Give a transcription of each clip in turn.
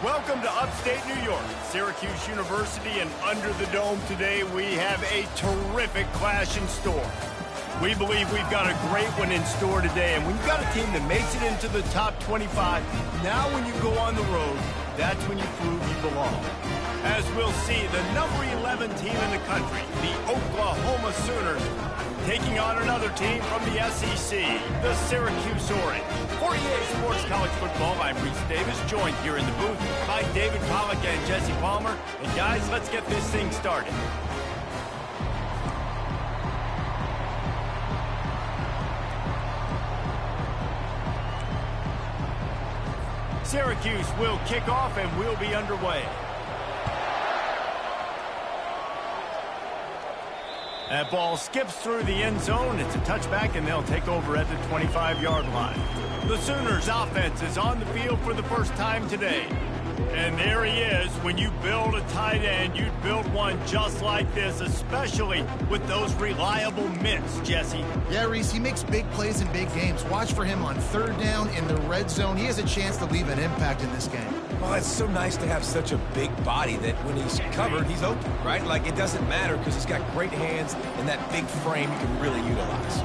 Welcome to upstate New York, Syracuse University, and under the dome today we have a terrific clash in store. We believe we've got a great one in store today, and when you've got a team that makes it into the top 25, now when you go on the road, that's when you prove you belong. As we'll see, the number 11 team in the country, the Oklahoma Sooners, taking on another team from the SEC, the Syracuse Orange. For EA Sports College Football, I'm Reese Davis, joined here in the booth by David Pollack and Jesse Palmer. And guys, let's get this thing started. Syracuse will kick off and we'll be underway. That ball skips through the end zone. It's a touchback, and they'll take over at the 25-yard line. The Sooners' offense is on the field for the first time today. And there he is. When you build a tight end, you'd build one just like this, especially with those reliable mitts, Jesse. Yeah, Reese, he makes big plays in big games. Watch for him on third down in the red zone. He has a chance to leave an impact in this game. Well, it's so nice to have such a big body that when he's covered, he's open, right? Like, it doesn't matter because he's got great hands and that big frame you can really utilize.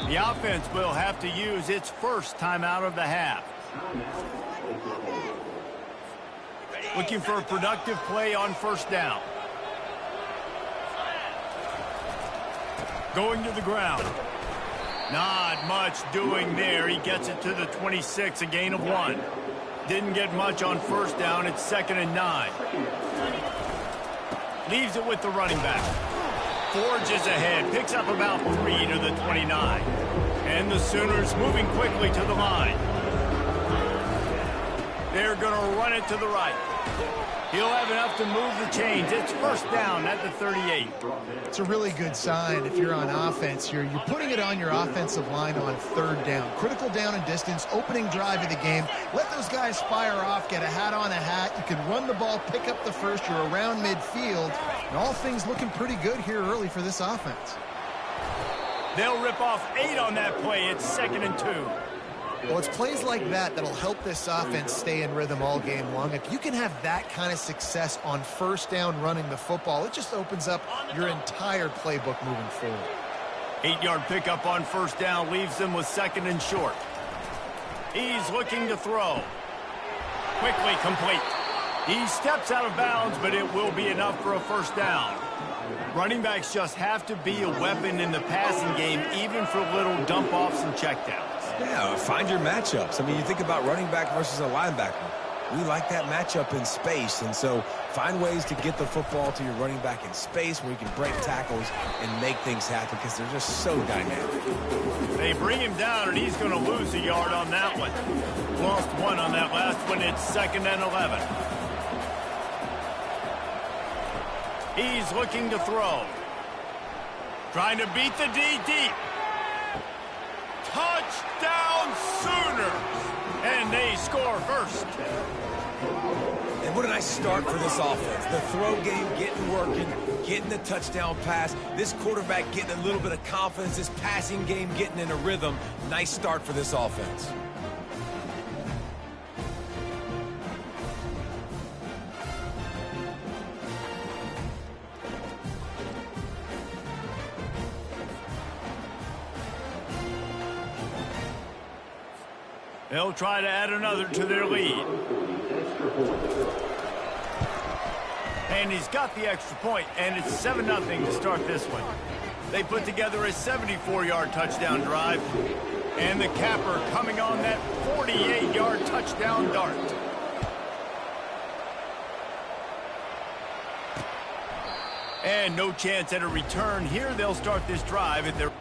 The offense will have to use its first timeout of the half. Looking for a productive play on first down. Going to the ground. Not much doing there. He gets it to the 26, a gain of 1. Didn't get much on first down. It's 2nd and 9. Leaves it with the running back. Forges ahead, picks up about 3 to the 29. And the Sooners moving quickly to the line. They're going to run it to the right. He'll have enough to move the chains. It's first down at the 38. It's a really good sign if you're on offense here. You're putting it on your offensive line on third down. Critical down and distance, opening drive of the game. Let those guys fire off, get a hat on a hat. You can run the ball, pick up the first. You're around midfield. And all things looking pretty good here early for this offense. They'll rip off 8 on that play. It's 2nd and 2. Well, it's plays like that that'll help this offense stay in rhythm all game long. If you can have that kind of success on first down running the football, it just opens up your entire playbook moving forward. 8-yard pickup on first down leaves them with 2nd and short. He's looking to throw. Quickly complete. He steps out of bounds, but it will be enough for a first down. Running backs just have to be a weapon in the passing game, even for little dump-offs and checkdowns. Yeah, find your matchups. I mean, you think about running back versus a linebacker. We like that matchup in space, and so find ways to get the football to your running back in space where you can break tackles and make things happen because they're just so dynamic. They bring him down, and he's going to lose a yard on that one. Lost 1 on that last one. It's 2nd and 11. He's looking to throw. Trying to beat the D deep. Touchdown Sooners! And they score first. And what a nice start for this offense. The throw game getting working, getting the touchdown pass. This quarterback getting a little bit of confidence. This passing game getting in a rhythm. Nice start for this offense. They'll try to add another to their lead. And he's got the extra point, and it's 7-0 to start this one. They put together a 74-yard touchdown drive, and the capper coming on that 48-yard touchdown dart. And no chance at a return here. They'll start this drive at their...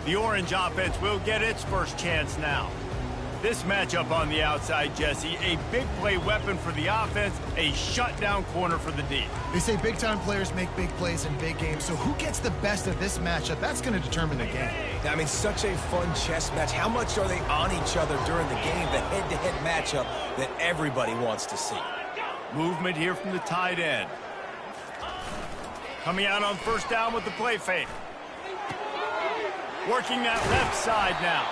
The Orange offense will get its first chance now. This matchup on the outside, Jesse, a big play weapon for the offense, a shutdown corner for the D. They say big-time players make big plays in big games, so who gets the best of this matchup? That's going to determine the game. I mean, such a fun chess match. How much are they on each other during the game? The head-to-head matchup that everybody wants to see. Movement here from the tight end. Coming out on first down with the play fake. Working that left side now.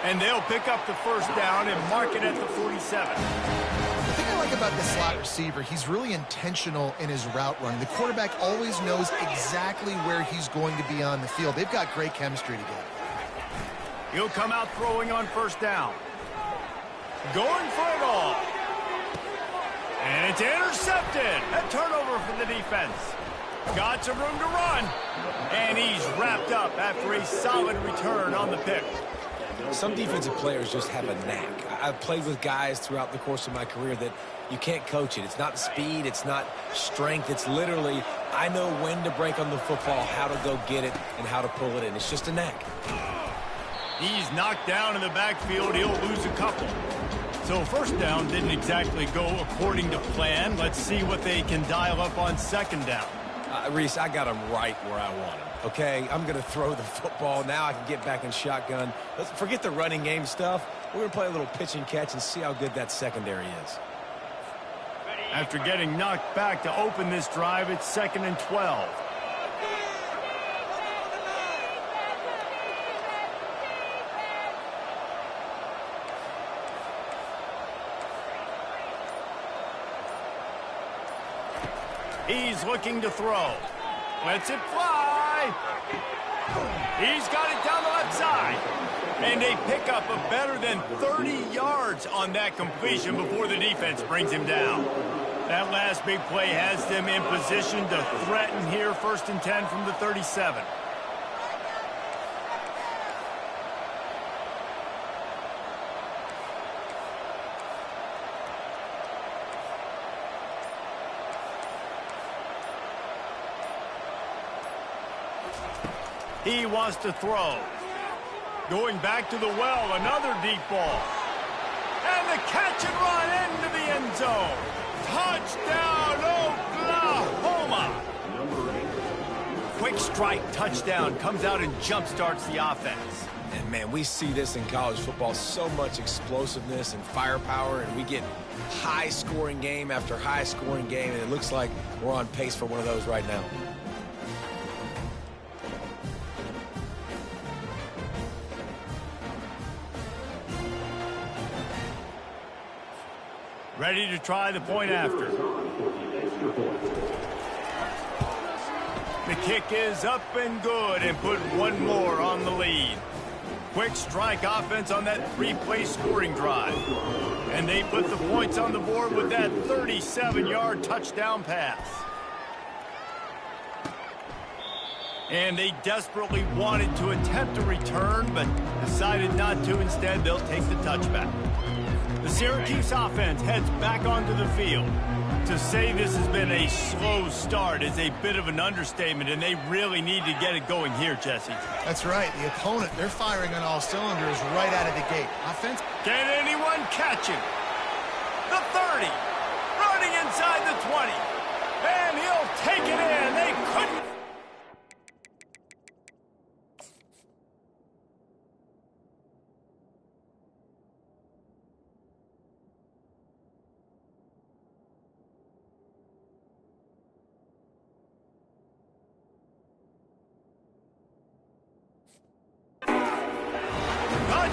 And they'll pick up the first down and mark it at the 47. The thing I like about the slot receiver, he's really intentional in his route running. The quarterback always knows exactly where he's going to be on the field. They've got great chemistry together. He'll come out throwing on first down. Going for it all. And it's intercepted. A turnover for the defense. Got some room to run. And he's wrapped up after a solid return on the pick. Some defensive players just have a knack. I've played with guys throughout the course of my career that you can't coach it. It's not speed. It's not strength. It's literally, I know when to break on the football, how to go get it, and how to pull it in. It's just a knack. He's knocked down in the backfield. He'll lose a couple. So first down didn't exactly go according to plan. Let's see what they can dial up on second down. Reese, I got him right where I want him. Okay, I'm going to throw the football. Now I can get back in shotgun. Let's forget the running game stuff. We're going to play a little pitch and catch and see how good that secondary is. After getting knocked back to open this drive, it's 2nd and 12. He's looking to throw. Lets it fly. He's got it down the left side. And a pickup of better than 30 yards on that completion before the defense brings him down. That last big play has them in position to threaten here, 1st and 10 from the 37. He wants to throw. Going back to the well, another deep ball. And the catch and run into the end zone. Touchdown, Oklahoma! Quick strike touchdown comes out and jump-starts the offense. And, man, we see this in college football, so much explosiveness and firepower, and we get high-scoring game after high-scoring game, and it looks like we're on pace for one of those right now. Ready to try the point after. The kick is up and good and put one more on the lead. Quick strike offense on that 3-play scoring drive. And they put the points on the board with that 37-yard touchdown pass. And they desperately wanted to attempt a return, but decided not to. Instead, they'll take the touchback. The Syracuse offense heads back onto the field. To say this has been a slow start is a bit of an understatement, and they really need to get it going here, Jesse. That's right. The opponent, they're firing on all cylinders right out of the gate. Offense. Can anyone catch him? The 30. Running inside the 20. And he'll take it in. They couldn't.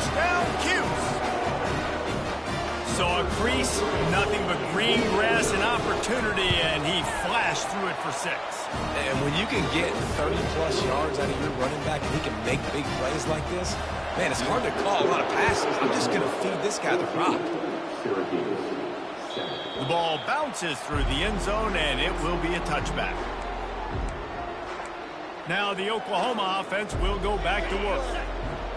Touchdown, Cuse. Saw a crease, nothing but green grass and opportunity, and he flashed through it for 6. And when you can get 30-plus yards out of your running back and he can make big plays like this, man, it's hard to call a lot of passes. I'm just going to feed this guy the rock. The ball bounces through the end zone, and it will be a touchback. Now the Oklahoma offense will go back to work.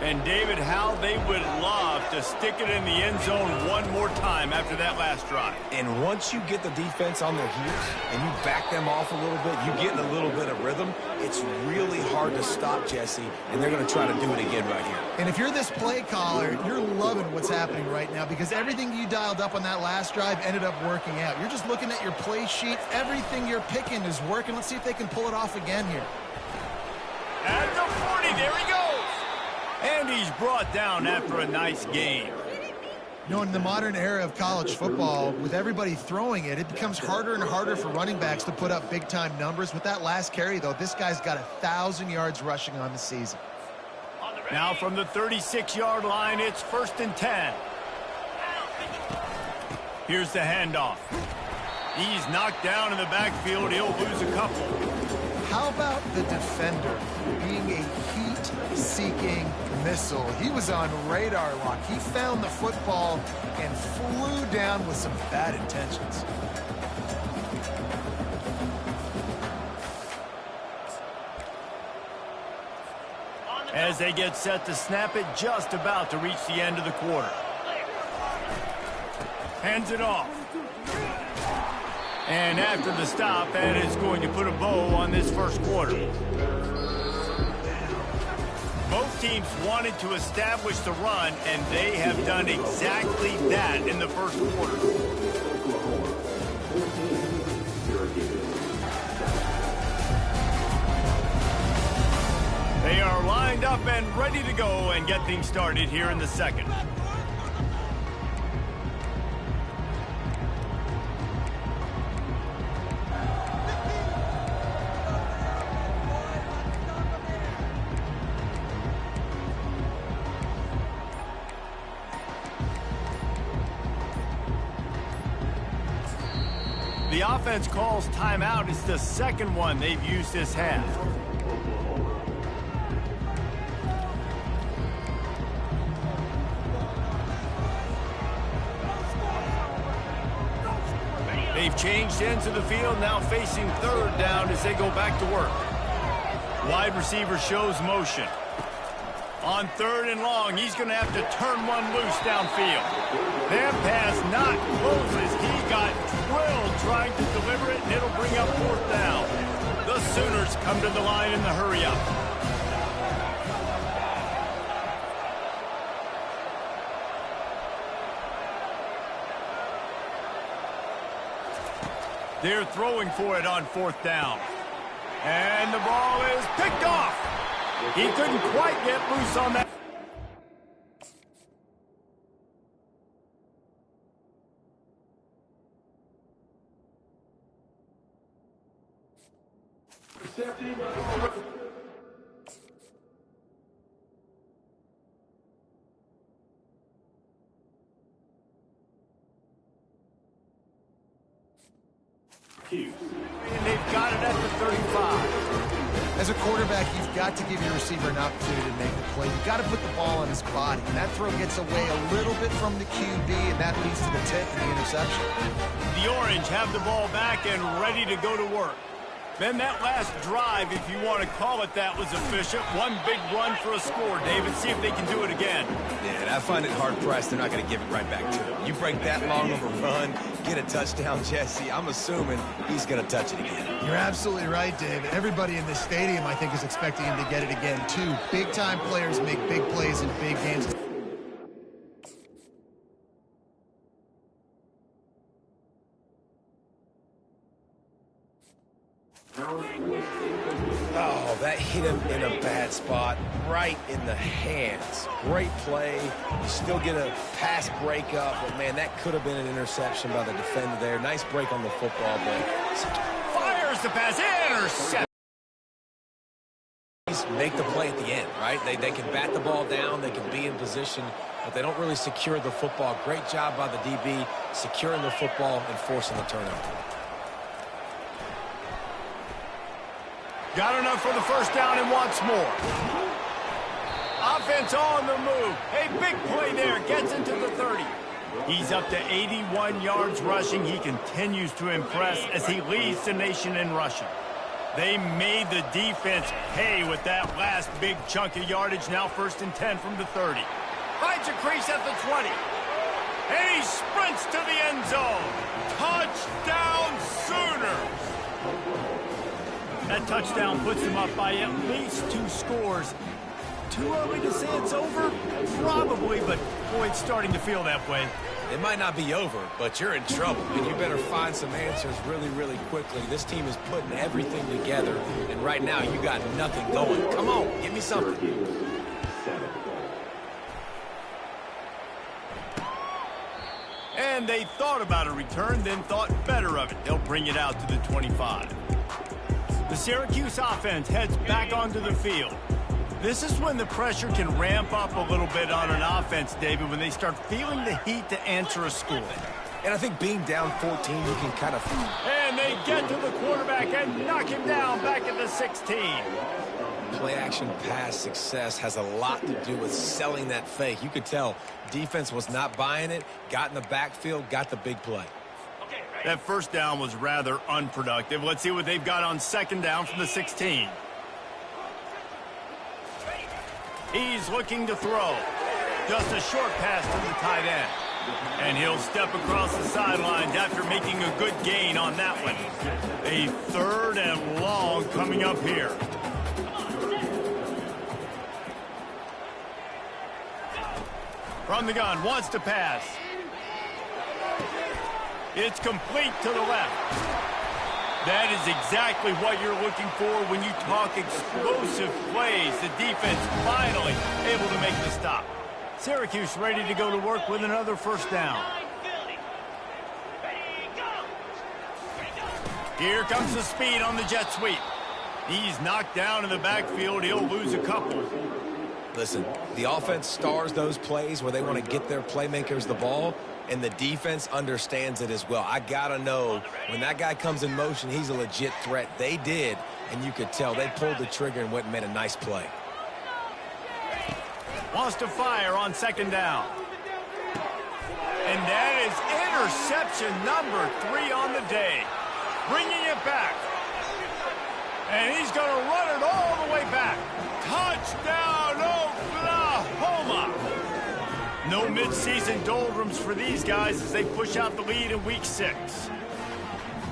And David, how they would love to stick it in the end zone one more time after that last drive. And once you get the defense on their heels and you back them off a little bit, you get in a little bit of rhythm, it's really hard to stop, Jesse, and they're going to try to do it again right here. And if you're this play caller, you're loving what's happening right now because everything you dialed up on that last drive ended up working out. You're just looking at your play sheet. Everything you're picking is working. Let's see if they can pull it off again here. At the 40, there he goes. And he's brought down after a nice game. You know, in the modern era of college football, with everybody throwing it, it becomes harder and harder for running backs to put up big-time numbers. With that last carry, though, this guy's got 1,000 yards rushing on the season. Now from the 36-yard line, it's 1st and 10. Here's the handoff. He's knocked down in the backfield. He'll lose a couple. How about the defender being a heat-seeking missile? He was on radar lock. He found the football and flew down with some bad intentions. As they get set to snap it, just about to reach the end of the quarter. Hands it off. And after the stop, that is going to put a bow on this first quarter. Both teams wanted to establish the run, and they have done exactly that in the first quarter. They are lined up and ready to go and get things started here in the second. The offense calls timeout. It's the second one they've used this half. They've changed ends of the field, now facing 3rd down as they go back to work. Wide receiver shows motion. On 3rd and long, he's going to have to turn one loose downfield. That pass not closes. He got drilled trying to deliver it, and it'll bring up 4th down. The Sooners come to the line in the hurry-up. They're throwing for it on 4th down. And the ball is picked off. He couldn't quite get loose on that. And they've got it at the 35. As a quarterback, you've got to give your receiver an opportunity to make the play. You've got to put the ball on his body. And that throw gets away a little bit from the QB, and that leads to the tip and the interception. The Orange have the ball back and ready to go to work. Then that last drive, if you want to call it that, was efficient. One big run for a score, David. See if they can do it again. Yeah, and I find it hard-pressed they're not going to give it right back to him. You break that long of a run, get a touchdown, Jesse, I'm assuming he's going to touch it again. You're absolutely right, David. Everybody in this stadium, I think, is expecting him to get it again, too. Big-time players make big plays in big games. Oh, that hit him in a bad spot, right in the hands. Great play. You still get a pass breakup, but, man, that could have been an interception by the defender there. Nice break on the football, but fires the pass, intercept. Make the play at the end, right? They can bat the ball down, they can be in position, but they don't really secure the football. Great job by the DB securing the football and forcing the turnover. Got enough for the first down and wants more. Offense on the move. A big play there. Gets into the 30. He's up to 81 yards rushing. He continues to impress as he leads the nation in rushing. They made the defense pay with that last big chunk of yardage. Now 1st and 10 from the 30. Finds a crease at the 20. And he sprints to the end zone. Touchdown Sooners! That touchdown puts them up by at least 2 scores. Too early to say it's over? Probably, but boy, it's starting to feel that way. It might not be over, but you're in trouble, and you better find some answers really, really quickly. This team is putting everything together, and right now you got nothing going. Come on, give me something. And they thought about a return, then thought better of it. They'll bring it out to the 25. The Syracuse offense heads back onto the field. This is when the pressure can ramp up a little bit on an offense, David, when they start feeling the heat to answer a score. And I think being down 14, you can kind of... And they get to the quarterback and knock him down back at the 16. Play-action pass success has a lot to do with selling that fake. You could tell defense was not buying it, got in the backfield, got the big play. That 1st down was rather unproductive. Let's see what they've got on 2nd down from the 16. He's looking to throw. Just a short pass to the tight end. And he'll step across the sidelines after making a good gain on that one. A 3rd and long coming up here. From the gun, wants to pass. It's complete to the left. That is exactly what you're looking for when you talk explosive plays. The defense finally able to make the stop. Syracuse ready to go to work with another 1st down. Here comes the speed on the jet sweep. He's knocked down in the backfield. He'll lose a couple. Listen, the offense stars those plays where they want to get their playmakers the ball, and the defense understands it as well. I got to know when that guy comes in motion, he's a legit threat. They did, and you could tell they pulled the trigger and went and made a nice play. Wants to fire on 2nd down. And that is interception number 3 on the day. Bringing it back. And he's going to run it all the way back. Touchdown, Oklahoma! No midseason doldrums for these guys as they push out the lead in week 6.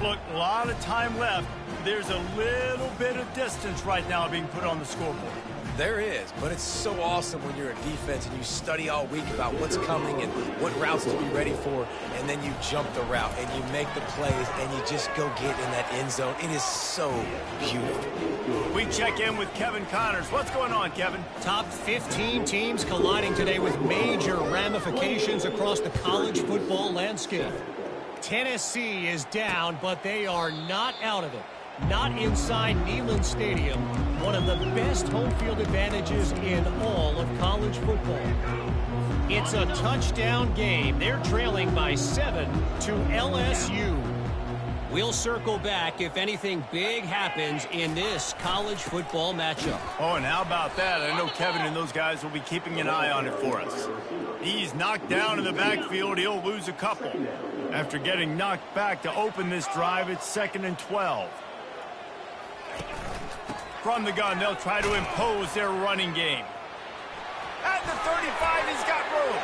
Look, a lot of time left. There's a little bit of distance right now being put on the scoreboard. There is, but it's so awesome when you're a defense and you study all week about what's coming and what routes to be ready for, and then you jump the route and you make the plays and you just go get in that end zone. It is so beautiful. We check in with Kevin Connors. What's going on, Kevin? Top 15 teams colliding today with major ramifications across the college football landscape. Tennessee is down, but they are not out of it. Not inside Neyland Stadium, one of the best home field advantages in all of college football. It's a touchdown game. They're trailing by 7 to LSU. We'll circle back if anything big happens in this college football matchup. Oh, and how about that? I know Kevin and those guys will be keeping an eye on it for us. He's knocked down in the backfield. He'll lose a couple. After getting knocked back to open this drive, it's 2nd and 12. From the gun, they'll try to impose their running game. At the 35, he's got room.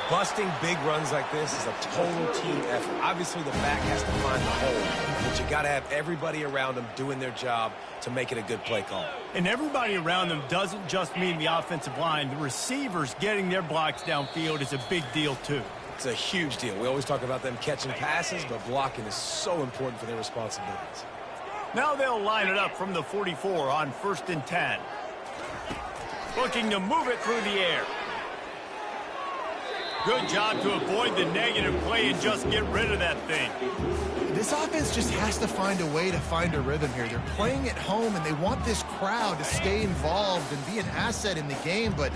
Busting big runs like this is a total team effort. Obviously, the back has to find the hole, but you got to have everybody around them doing their job to make it a good play call. And everybody around them doesn't just mean the offensive line. The receivers getting their blocks downfield is a big deal, too. It's a huge deal. We always talk about them catching passes, but blocking is so important for their responsibilities. Now they'll line it up from the 44 on 1st and 10. Looking to move it through the air. Good job to avoid the negative play and just get rid of that thing. This offense just has to find a way to find a rhythm here. They're playing at home, and they want this crowd to stay involved and be an asset in the game, but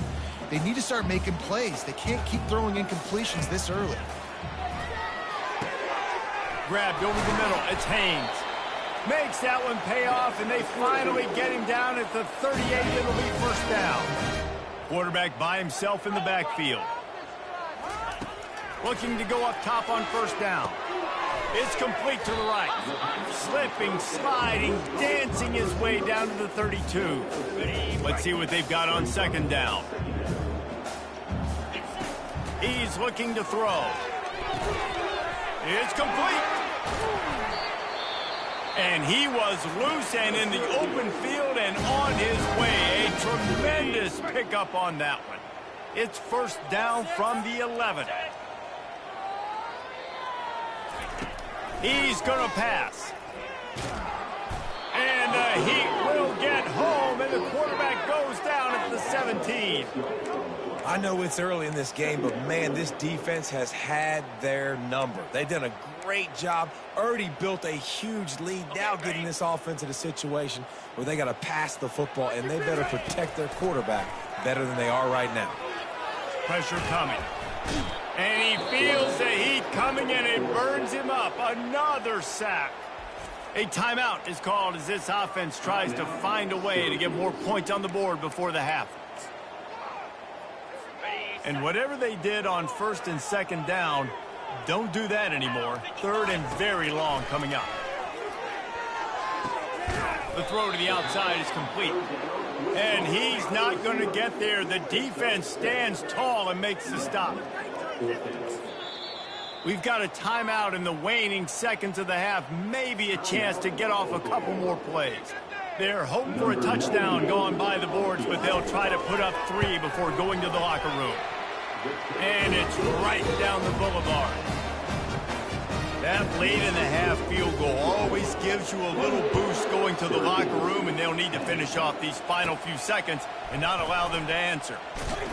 they need to start making plays. They can't keep throwing incompletions this early. Grabbed over the middle. It's Haynes. Makes that one pay off, and they finally get him down at the 38. It'll be 1st down. Quarterback by himself in the backfield. Looking to go up top on 1st down. It's complete to the right. Slipping, sliding, dancing his way down to the 32. Let's see what they've got on second down. He's looking to throw. It's complete. And he was loose and in the open field and on his way. A tremendous pickup on that one. It's first down from the 11. He's going to pass. And the Heat will get home, and the quarterback goes down at the 17. I know it's early in this game, but, man, this defense has had their number. They've done a great job, already built a huge lead, now getting this offense in a situation where they got to pass the football, and they better protect their quarterback better than they are right now. Pressure coming. And he feels the heat coming, and it burns him up. Another sack. A timeout is called as this offense tries to find a way to get more points on the board before the half. And whatever they did on first and second down, don't do that anymore. Third and very long coming up. The throw to the outside is complete. And he's not going to get there. The defense stands tall and makes the stop. We've got a timeout in the waning seconds of the half. Maybe a chance to get off a couple more plays. They're hoping for a touchdown going by the boards, but they'll try to put up 3 before going to the locker room. And it's right down the boulevard. That late in the half field goal always gives you a little boost going to the locker room, and they'll need to finish off these final few seconds and not allow them to answer.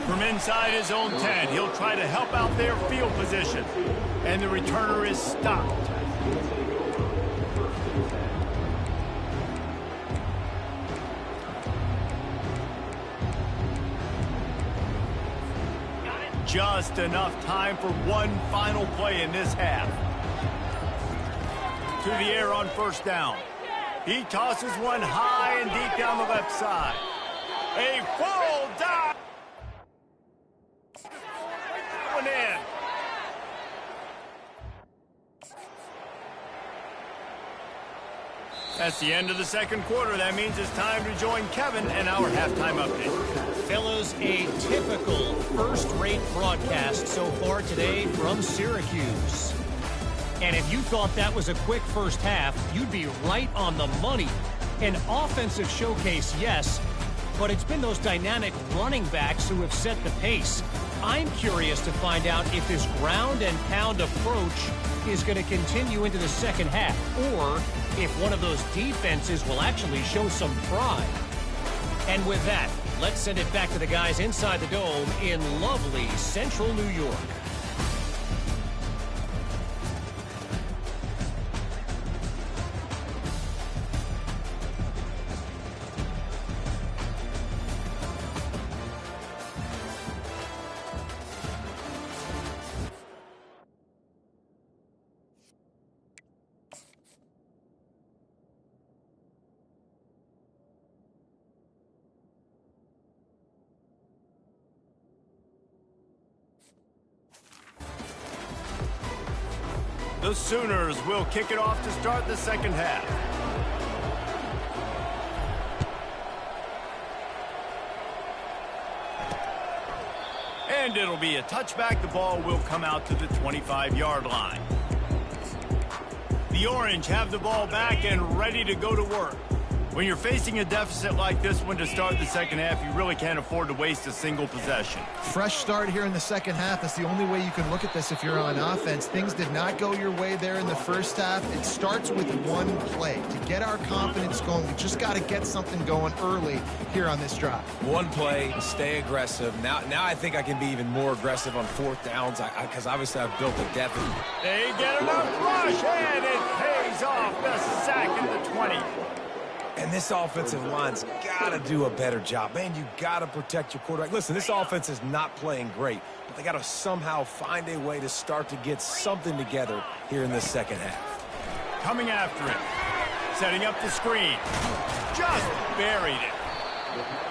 From inside his own 10, he'll try to help out their field position. And the returner is stopped. Just enough time for one final play in this half. To the air on first down. He tosses one high and deep down the left side. A full dive. One in. That's the end of the second quarter. That means it's time to join Kevin and our halftime update. Fellas, a typical first-rate broadcast so far today from Syracuse. And if you thought that was a quick first half, you'd be right on the money. An offensive showcase, yes, but it's been those dynamic running backs who have set the pace. I'm curious to find out if this ground and pound approach is going to continue into the second half, or if one of those defenses will actually show some pride. And with that, let's send it back to the guys inside the dome in lovely central New York. The Sooners will kick it off to start the second half. And it'll be a touchback. The ball will come out to the 25-yard line. The Orange have the ball back and ready to go to work. When you're facing a deficit like this one to start the second half, you really can't afford to waste a single possession. Fresh start here in the second half. That's the only way you can look at this if you're on offense. Things did not go your way there in the first half. It starts with one play. To get our confidence going, we just got to get something going early here on this drive. One play, stay aggressive. Now I think I can be even more aggressive on fourth downs because obviously I've built a deficit. They get enough rush, and it pays off. The sack at the 20. And this offensive line's got to do a better job. Man, you got to protect your quarterback. Listen, this offense is not playing great, but they got to somehow find a way to start to get something together here in this second half. Coming after him. Setting up the screen. Just buried it.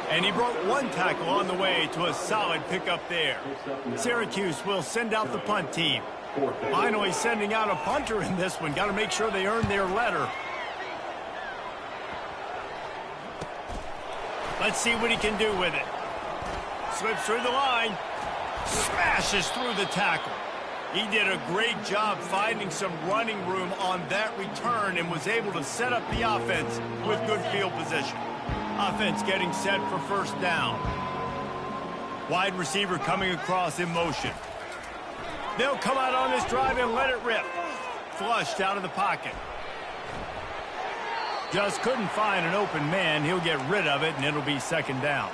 And he broke one tackle on the way to a solid pickup there. Syracuse will send out the punt team. Finally sending out a punter in this one. Got to make sure they earn their letter. Let's see what he can do with it. Slips through the line. Smashes through the tackle. He did a great job finding some running room on that return and was able to set up the offense with good field position. Offense getting set for first down. Wide receiver coming across in motion. They'll come out on this drive and let it rip. Flushed out of the pocket. Just couldn't find an open man. He'll get rid of it, and it'll be second down.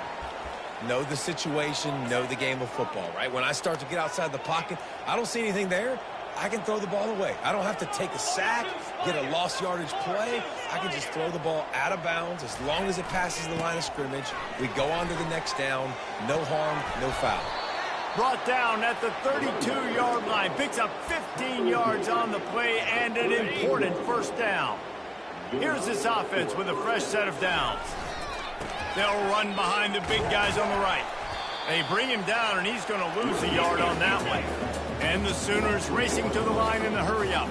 Know the situation, know the game of football, right? When I start to get outside the pocket, I don't see anything there. I can throw the ball away. I don't have to take a sack, get a lost yardage play. I can just throw the ball out of bounds as long as it passes the line of scrimmage. We go on to the next down. No harm, no foul. Brought down at the 32-yard line. Picks up 15 yards on the play and an important first down. Here's this offense with a fresh set of downs. They'll run behind the big guys on the right. They bring him down, and he's going to lose a yard on that one. And the Sooners racing to the line in the hurry-up.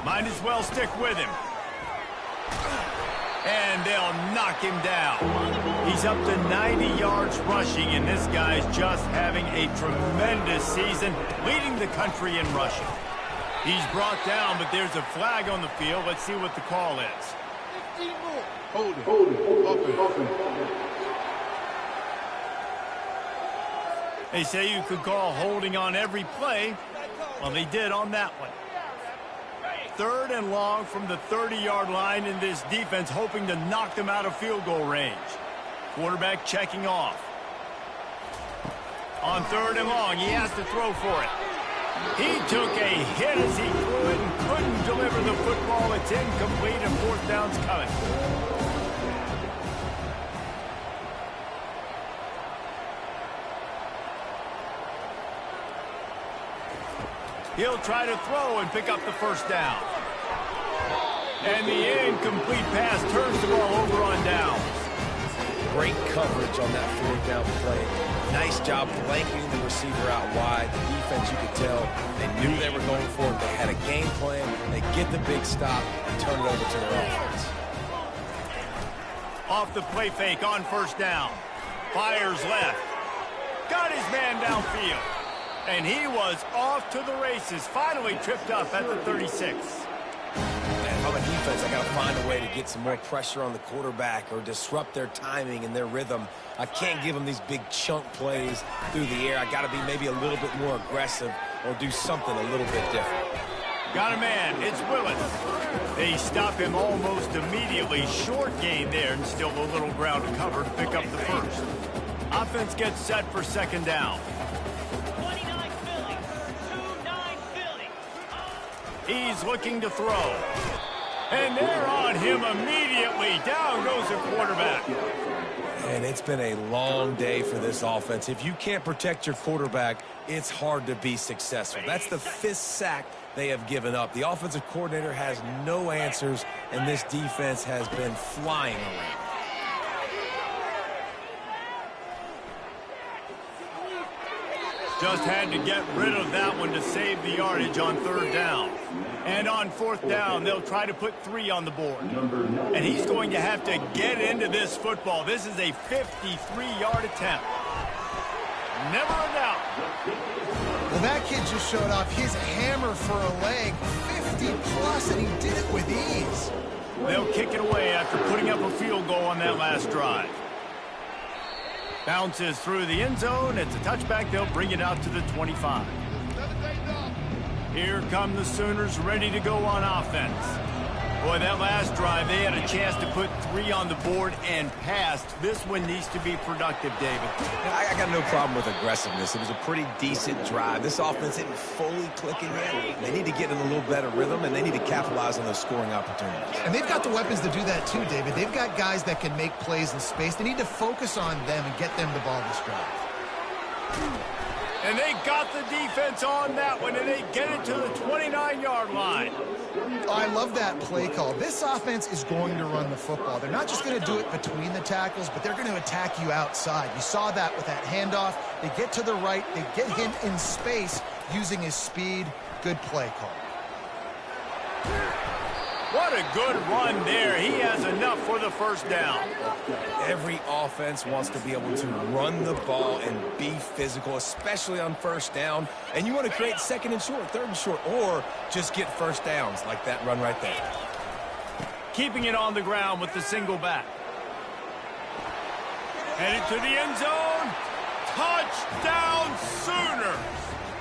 Might as well stick with him. And they'll knock him down. He's up to 90 yards rushing, and this guy's just having a tremendous season, leading the country in rushing. He's brought down, but there's a flag on the field. Let's see what the call is. Hold it. Open. They say you could call holding on every play. Well, they did on that one. Third and long from the 30-yard line, in this defense hoping to knock them out of field goal range. Quarterback checking off. On third and long, he has to throw for it. He took a hit as he threw it and couldn't deliver the football. It's incomplete, and fourth down's coming. He'll try to throw and pick up the first down. And the incomplete pass turns the ball over on downs. Great coverage on that fourth down play. Nice job blanketing the receiver out wide. The defense, you could tell, they knew they were going for it. They had a game plan. They get the big stop and turn it over to their offense. Off the play fake on first down. Fires left. Got his man downfield. And he was off to the races. Finally tripped up at the 36. And on the defense, I got to find a way to get some more pressure on the quarterback or disrupt their timing and their rhythm. I can't give them these big chunk plays through the air. I got to be maybe a little bit more aggressive or do something a little bit different. Got a man. It's Willis. They stop him almost immediately. Short gain there, and still a little ground to cover to pick up the first. Offense gets set for second down. He's looking to throw. And they're on him immediately. Down goes the quarterback. And it's been a long day for this offense. If you can't protect your quarterback, it's hard to be successful. That's the 5th sack they have given up. The offensive coordinator has no answers, and this defense has been flying around. Just had to get rid of that one to save the yardage on third down. And on fourth down, they'll try to put 3 on the board. And he's going to have to get into this football. This is a 53-yard attempt. Never a doubt. Well, that kid just showed off his hammer for a leg, 50-plus, and he did it with ease. They'll kick it away after putting up a field goal on that last drive. Bounces through the end zone. It's a touchback. They'll bring it out to the 25. Here come the Sooners ready to go on offense. Boy, that last drive, they had a chance to put 3 on the board and passed. This one needs to be productive, David. I got no problem with aggressiveness. It was a pretty decent drive. This offense isn't fully clicking yet. They need to get in a little better rhythm, and they need to capitalize on those scoring opportunities. And they've got the weapons to do that too, David. They've got guys that can make plays in space. They need to focus on them and get them the ball this drive. And they got the defense on that one, and they get it to the 29-yard line. I love that play call. This offense is going to run the football. They're not just going to do it between the tackles, but they're going to attack you outside. You saw that with that handoff. They get to the right. They get him in space using his speed. Good play call. What a good run there. He has enough for the first down. Every offense wants to be able to run the ball and be physical, especially on first down. And you want to create second and short, third and short, or just get first downs like that run right there. Keeping it on the ground with the single back. Headed to the end zone. Touchdown Sooners.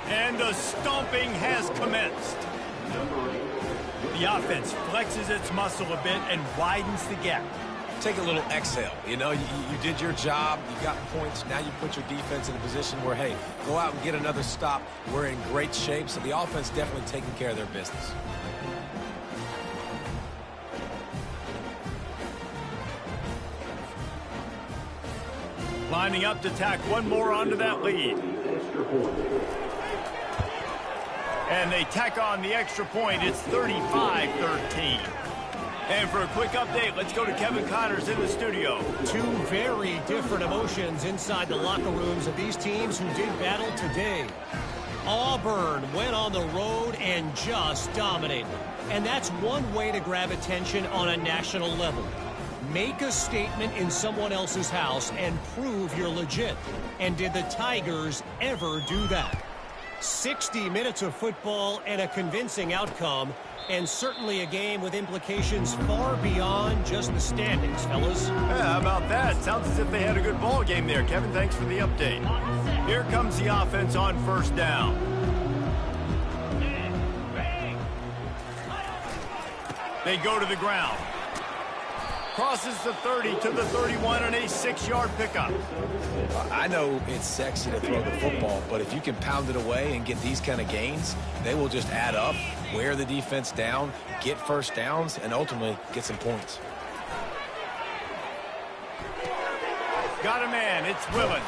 And the stomping has commenced. The offense flexes its muscle a bit and widens the gap. Take a little exhale. You know, you did your job. You got points. Now you put your defense in a position where, hey, go out and get another stop. We're in great shape, so the offense definitely taking care of their business. Lining up to tack one more onto that lead. And they tack on the extra point. It's 35-13. And for a quick update, let's go to Kevin Connors in the studio. Two very different emotions inside the locker rooms of these teams who did battle today. Auburn went on the road and just dominated. And that's one way to grab attention on a national level. Make a statement in someone else's house and prove you're legit. And did the Tigers ever do that? 60 minutes of football and a convincing outcome, and certainly a game with implications far beyond just the standings, fellas. Yeah, how about that? Sounds as if they had a good ball game there. Kevin, thanks for the update. Here comes the offense on first down. They go to the ground. Crosses the 30 to the 31 and a 6-yard pickup. I know it's sexy to throw the football, but if you can pound it away and get these kind of gains, they will just add up, wear the defense down, get first downs, and ultimately get some points. Got a man. It's Willens.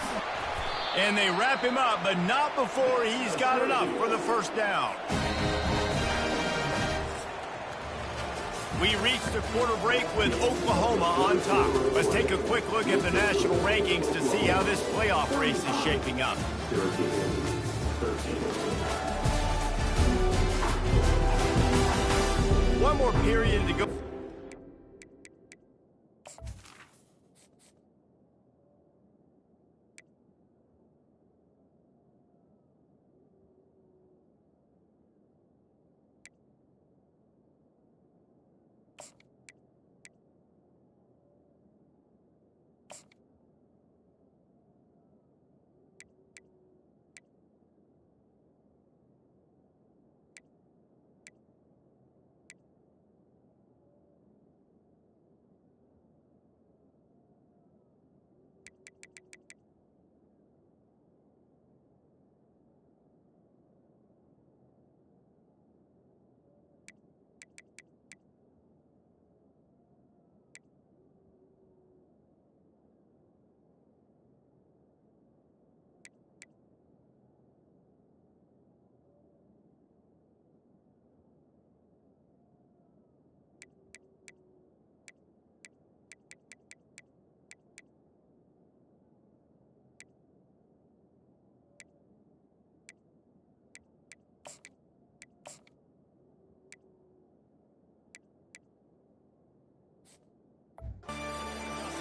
And they wrap him up, but not before he's got enough for the first down. We reached the quarter break with Oklahoma on top. Let's take a quick look at the national rankings to see how this playoff race is shaping up. One more period to go.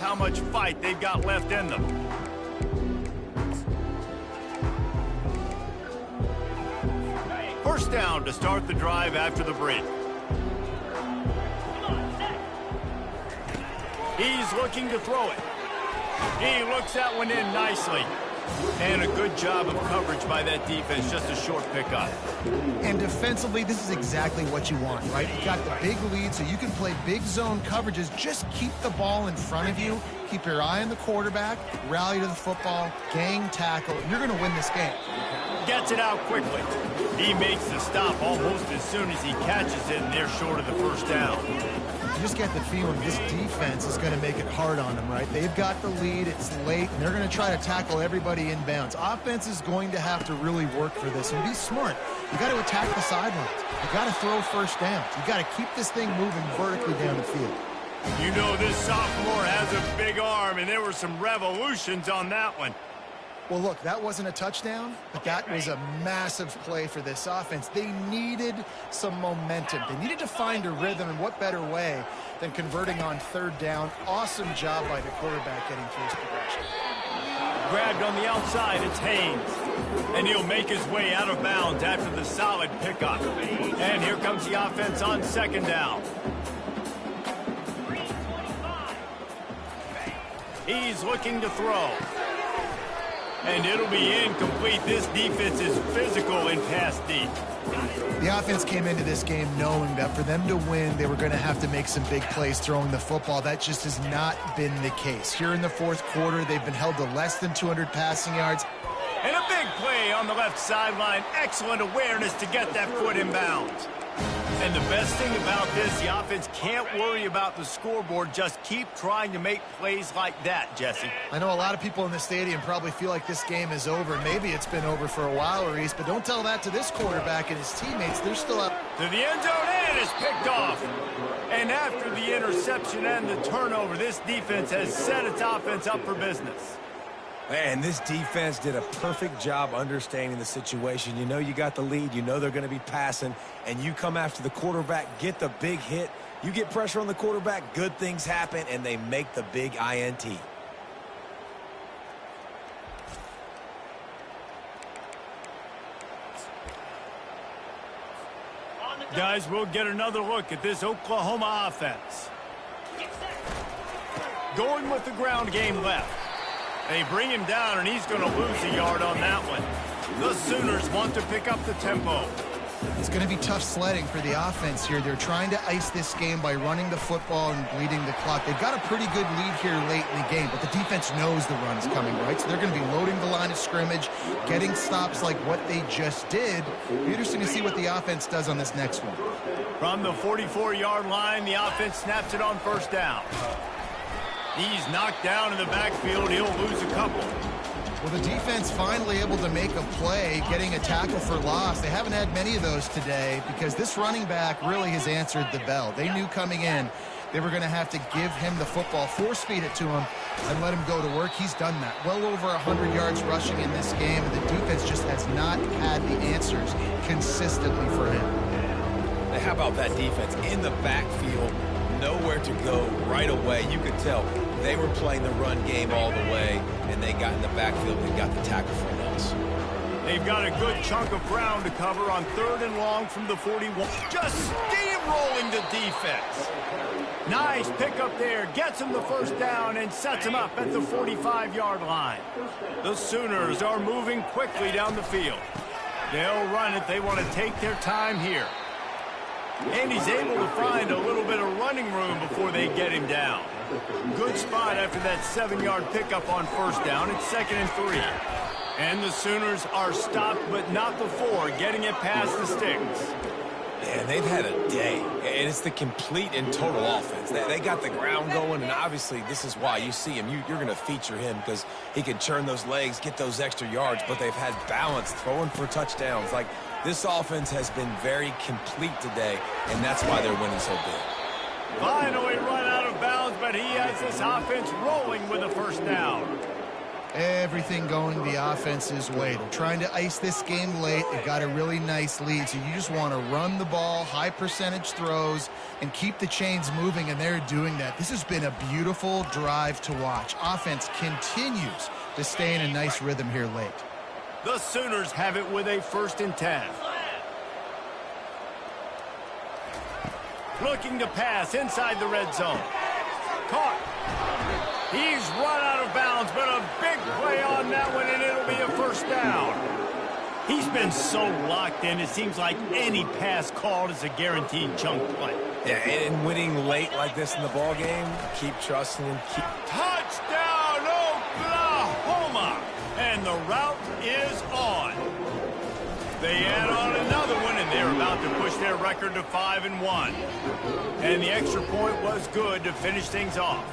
How much fight they've got left in them. First down to start the drive after the break. He's looking to throw it. He looks that one in nicely. And a good job of coverage by that defense, just a short pickup. And defensively, this is exactly what you want, right? You've got the big lead, so you can play big zone coverages. Just keep the ball in front of you. Keep your eye on the quarterback, rally to the football, gang tackle. You're going to win this game. gets it out quickly. He makes the stop almost as soon as he catches it, and they're short of the first down. You just get the feeling this defense is going to make it hard on them, right? They've got the lead, it's late, and they're going to try to tackle everybody inbounds. Offense is going to have to really work for this and be smart. You got to attack the sidelines. You got to throw first downs. You got to keep this thing moving vertically down the field. You know this sophomore has a big arm, and there were some revolutions on that one. Well, look, that wasn't a touchdown, but that was a massive play for this offense. They needed some momentum. They needed to find a rhythm, and what better way than converting on third down. Awesome job by the quarterback getting through his progression. Grabbed on the outside, it's Haynes. And he'll make his way out of bounds after the solid pickup. And here comes the offense on second down. He's looking to throw. And it'll be incomplete. This defense is physical in pass deep. The offense came into this game knowing that for them to win, they were going to have to make some big plays throwing the football. That just has not been the case. Here in the fourth quarter, they've been held to less than 200 passing yards. And a big play on the left sideline. Excellent awareness to get that foot in bounds. And the best thing about this, the offense can't worry about the scoreboard. Just keep trying to make plays like that, Jesse. I know a lot of people in the stadium probably feel like this game is over. Maybe it's been over for a while, Reese, but don't tell that to this quarterback and his teammates. They're still up. To the end zone, and it's picked off. And after the interception and the turnover, this defense has set its offense up for business. Man, this defense did a perfect job understanding the situation. You know you got the lead. You know they're going to be passing. And you come after the quarterback, get the big hit. You get pressure on the quarterback, good things happen, and they make the big INT. Guys, we'll get another look at this Oklahoma offense. Going with the ground game left. They bring him down, and he's going to lose a yard on that one. The Sooners want to pick up the tempo. It's going to be tough sledding for the offense here. They're trying to ice this game by running the football and bleeding the clock. They've got a pretty good lead here late in the game, but the defense knows the run's coming, right? So they're going to be loading the line of scrimmage, getting stops like what they just did. It'll be interesting to see what the offense does on this next one. From the 44-yard line, the offense snaps it on first down. He's knocked down in the backfield. He'll lose a couple. Well, the defense finally able to make a play, getting a tackle for loss. They haven't had many of those today because this running back really has answered the bell. They knew coming in they were going to have to give him the football, force-feed it to him, and let him go to work. He's done that. Well over 100 yards rushing in this game, and the defense just has not had the answers consistently for him. Now, how about that defense in the backfield? Nowhere to go right away. You could tell they were playing the run game all the way, and they got in the backfield and got the tackle for loss. They've got a good chunk of ground to cover on 3rd and long from the 41. Just steamrolling the defense. Nice pickup there. Gets him the first down and sets him up at the 45-yard line. The Sooners are moving quickly down the field. They'll run it. They want to take their time here. And he's able to find a little bit of running room before they get him down. Good spot after that 7-yard pickup on first down. It's 2nd and 3. And the Sooners are stopped, but not before getting it past the sticks. Man, they've had a day, and it's the complete and total offense. They got the ground going, and obviously this is why you see him. You're going to feature him because he can churn those legs, get those extra yards, but they've had balance, throwing for touchdowns. Like, this offense has been very complete today, and that's why they're winning so big. Finally run out of bounds, but he has this offense rolling with a first down. Everything going the offense's way. They're trying to ice this game late. They've got a really nice lead, so you just want to run the ball, high percentage throws, and keep the chains moving, and they're doing that. This has been a beautiful drive to watch. Offense continues to stay in a nice rhythm here late. The Sooners have it with a 1st and 10. Looking to pass inside the red zone. Caught. He's run out of bounds, but a big play on that one, and it'll be a first down. He's been so locked in, it seems like any pass called is a guaranteed chunk play. Yeah, and winning late like this in the ball game, keep trusting him. Touchdown, Oklahoma! And the route is on. They add on another one, and they're about to push their record to 5-1. And the extra point was good to finish things off.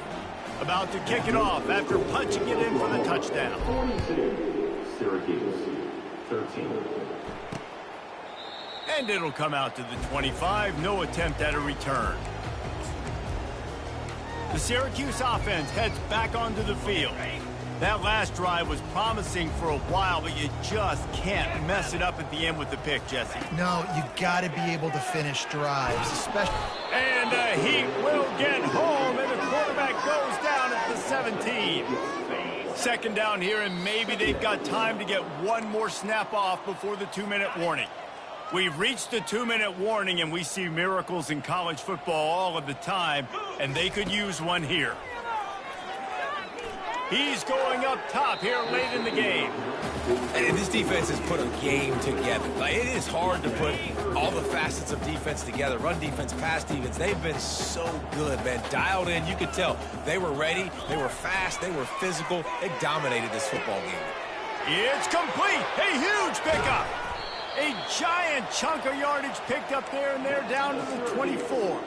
About to kick it off after punching it in for the touchdown. 42, Syracuse, 13. And it'll come out to the 25. No attempt at a return. The Syracuse offense heads back onto the field. That last drive was promising for a while, but you just can't mess it up at the end with the pick, Jesse. No, you got to be able to finish drives, especially. And the Heat will get home, and the quarterback goes down at the 17. Second down here, and maybe they've got time to get one more snap off before the 2-minute warning. We've reached the 2-minute warning, and we see miracles in college football all of the time, and they could use one here. He's going up top here late in the game. And this defense has put a game together. Like, it is hard to put all the facets of defense together. Run defense, pass defense. They've been so good, man. Dialed in. You could tell they were ready. They were fast. They were physical. They dominated this football game. It's complete. A huge pickup. A giant chunk of yardage picked up there, and they're down to the 24.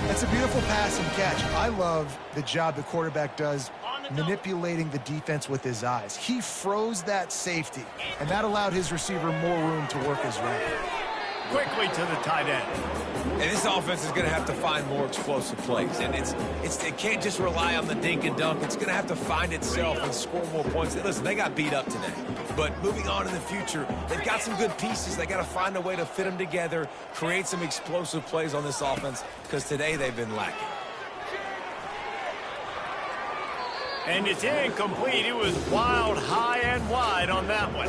That's a beautiful pass and catch. I love the job the quarterback does manipulating the defense with his eyes. He froze that safety, and that allowed his receiver more room to work his route. Quickly to the tight end. And this offense is going to have to find more explosive plays. And it can't just rely on the dink and dunk. It's going to have to find itself and score more points. Listen, they got beat up today. But moving on in the future, they've got some good pieces. They got to find a way to fit them together, create some explosive plays on this offense, because today they've been lacking. And it's incomplete. It was wild, high and wide on that one.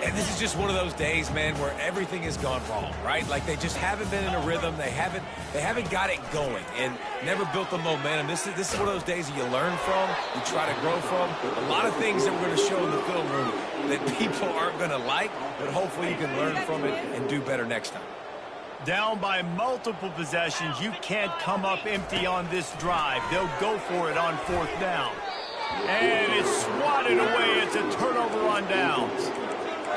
And this is just one of those days, man, where everything has gone wrong, right? Like, they just haven't been in a rhythm. They haven't got it going and never built the momentum. This is one of those days that you learn from, you try to grow from. A lot of things that we're going to show in the film room that people aren't going to like, but hopefully you can learn from it and do better next time. Down by multiple possessions, you can't come up empty on this drive. They'll go for it on 4th down. And it's swatted away. It's a turnover on downs.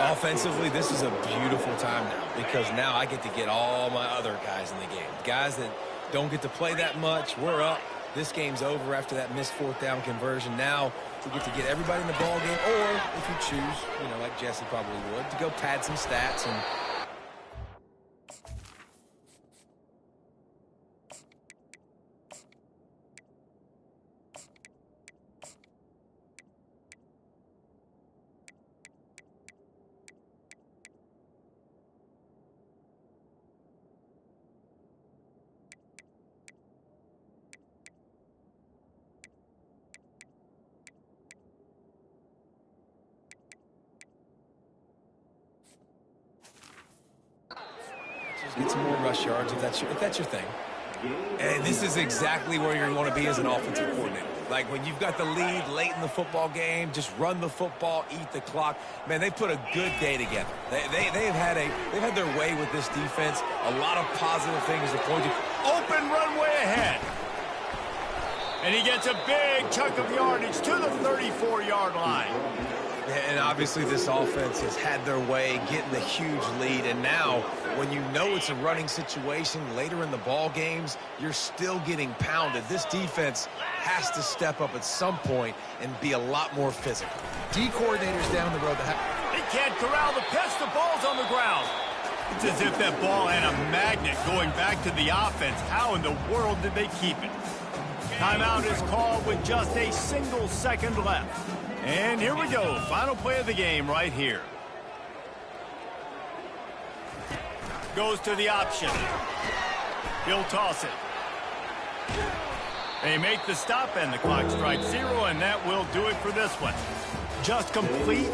Offensively, this is a beautiful time now, because now I get to get all my other guys in the game. Guys that don't get to play that much. We're up. This game's over after that missed 4th down conversion. Now we get to get everybody in the ball game, or if you choose, like Jesse probably would, to go pad some stats and get some more rush yards if that's your thing. And this is exactly where you want to be as an offensive coordinator. Like, when you've got the lead late in the football game, just run the football, eat the clock. Man, they put a good day together. They've had their way with this defense. A lot of positive things to point to. Open runway ahead. And he gets a big chunk of yardage to the 34-yard line. And obviously this offense has had their way, getting the huge lead. And now, when you know it's a running situation later in the ball games, you're still getting pounded. This defense has to step up at some point and be a lot more physical. D coordinators down the road. They can't corral the pitch. The ball's on the ground. It's as if that ball had a magnet going back to the offense. How in the world did they keep it? Timeout is called with just a single second left. And here we go. Final play of the game right here. Goes to the option. He'll toss it. They make the stop, and the clock strikes 0, and that will do it for this one. Just complete.